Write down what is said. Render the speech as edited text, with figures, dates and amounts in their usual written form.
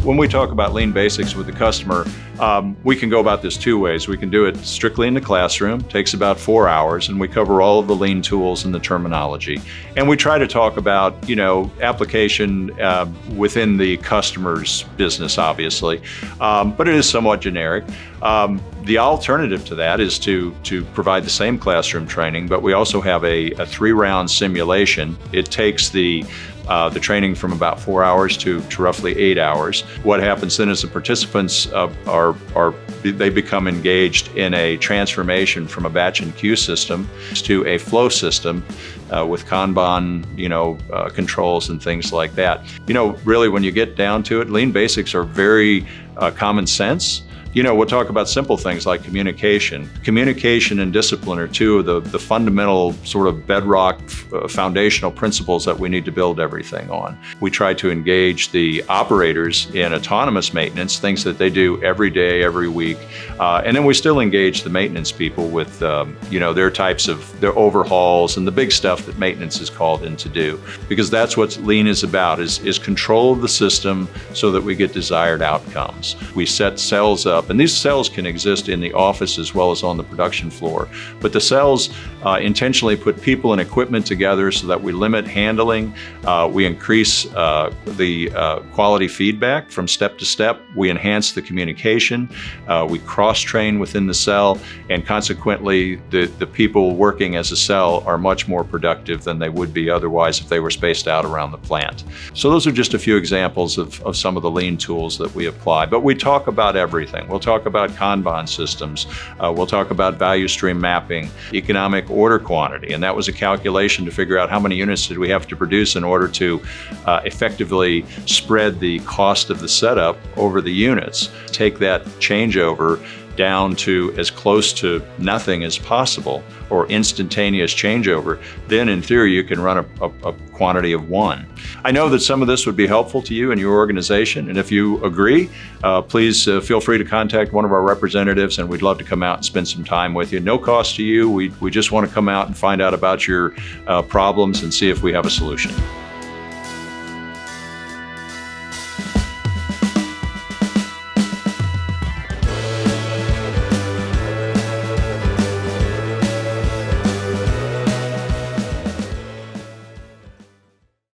when we talk about lean basics with the customer, we can go about this two ways. We can do it strictly in the classroom, takes about 4 hours, and we cover all of the lean tools and the terminology. And we try to talk about, application within the customer's business, obviously, but it is somewhat generic. The alternative to that is to provide the same classroom training, but we also have a 3-round simulation. It takes the training from about 4 hours to roughly 8 hours. What happens then is the participants they become engaged in a transformation from a batch and queue system to a flow system with Kanban, controls and things like that. Really, when you get down to it, lean basics are very common sense. We'll talk about simple things like communication. Communication and discipline are two of the fundamental sort of bedrock foundational principles that we need to build everything on. We try to engage the operators in autonomous maintenance, things that they do every day, every week. And then we still engage the maintenance people with, their types of their overhauls and the big stuff that maintenance is called in to do. Because that's what lean is about, is control of the system so that we get desired outcomes. We set cells up. And these cells can exist in the office as well as on the production floor. But the cells intentionally put people and equipment together so that we limit handling. We increase the quality feedback from step to step. We enhance the communication. We cross-train within the cell. And consequently, the people working as a cell are much more productive than they would be otherwise if they were spaced out around the plant. So those are just a few examples of some of the lean tools that we apply. But we talk about everything. We'll talk about Kanban systems. We'll talk about value stream mapping, economic order quantity, and that was a calculation to figure out how many units did we have to produce in order to effectively spread the cost of the setup over the units. Take that changeover down to as close to nothing as possible, or instantaneous changeover, then in theory you can run a quantity of 1. I know that some of this would be helpful to you and your organization, and if you agree, please feel free to contact one of our representatives, and we'd love to come out and spend some time with you. No cost to you. We just want to come out and find out about your problems and see if we have a solution.